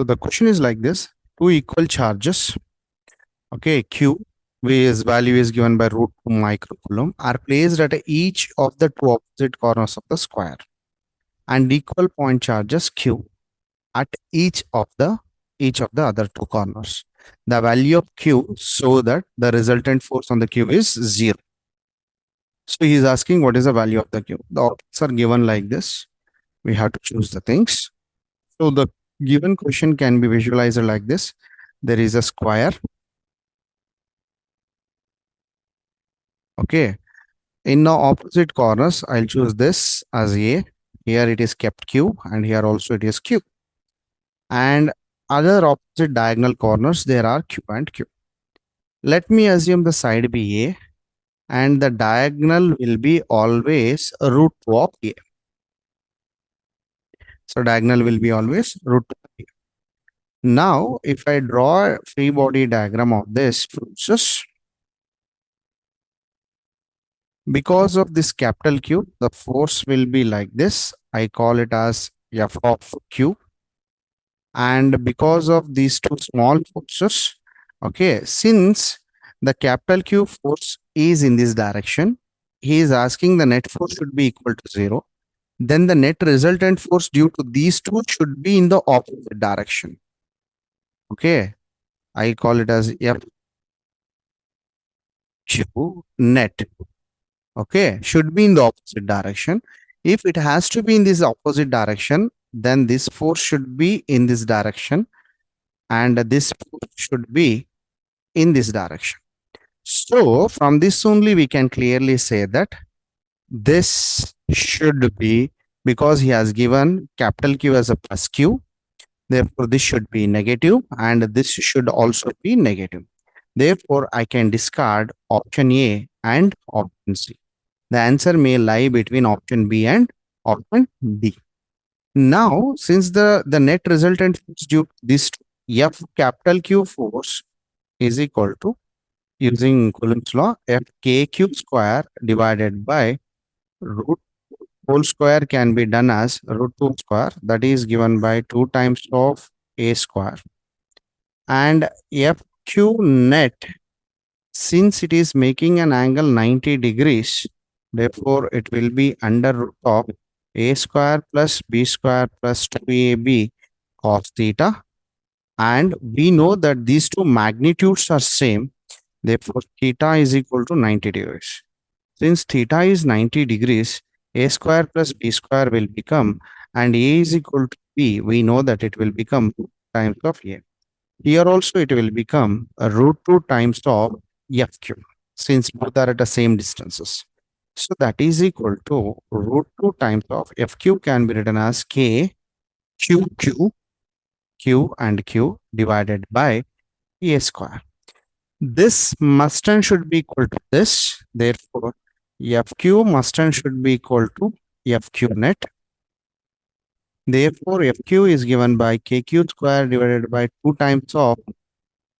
So the question is like this: two equal charges, okay, Q, whose value is given by root 2 microcoulomb, are placed at each of the two opposite corners of the square, and equal point charges Q at each of the other two corners. The value of Q so that the resultant force on the Q is 0. So he is asking what is the value of the Q. The options are given like this. We have to choose the things. So the given question can be visualized like this. There is a square. Okay. In the opposite corners, I'll choose this as A. Here it is kept Q, and here also it is Q. And other opposite diagonal corners, there are Q and Q. Let me assume the side be A, and the diagonal will be always root 2 of A. So diagonal will be always root 2 of A. Now, if I draw a free body diagram of this process, because of this capital Q, the force will be like this. I call it as F of Q. And because of these two small forces, okay, since the capital Q force is in this direction, he is asking the net force should be equal to 0. Then the net resultant force due to these two should be in the opposite direction. Okay, I call it as F Q net. Okay, should be in the opposite direction. If it has to be in this opposite direction, then this force should be in this direction, and this force should be in this direction. So from this only we can clearly say that this should be, because he has given capital Q as a plus Q, therefore this should be negative, and this should also be negative. Therefore, I can discard option A and option C. The answer may lie between option B and option D. Now, since the net resultant force due to this F capital Q force is equal to, using Coulomb's law, F k cube square divided by root whole square can be done as root 2 square, that is given by 2 times of A square. And FQ net, since it is making an angle 90 degrees, therefore it will be under root of A square plus B square plus 2AB cos theta. And we know that these two magnitudes are same. Therefore, theta is equal to 90 degrees. Since theta is 90 degrees, A square plus B square will become, and A is equal to B, we know that it will become 2 times of A. Here also it will become a root 2 times of FQ, since both are at the same distances. So that is equal to root 2 times of FQ can be written as K Q Q, Q and Q divided by A square. This must and should be equal to this. Therefore, FQ must and should be equal to FQ net. Therefore, FQ is given by KQ square divided by 2 times of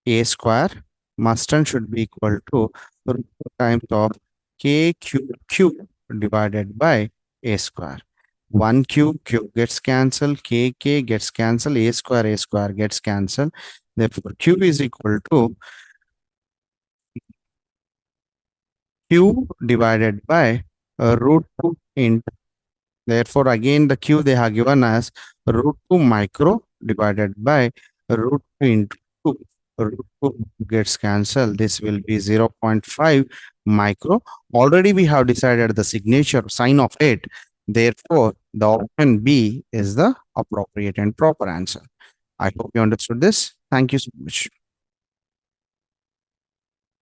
A square. Must and should be equal to 2 times of KQQ divided by A square. 1 Q gets cancelled, K gets cancelled, A square gets cancelled. Therefore, Q is equal to Q divided by root 2 into, therefore again the Q they have given as root 2 micro divided by root 2 into 2. Root 2 gets cancelled. This will be 0.5 micro. Already we have decided the signature sign of it. Therefore, the option B is the appropriate and proper answer. I hope you understood this. Thank you so much.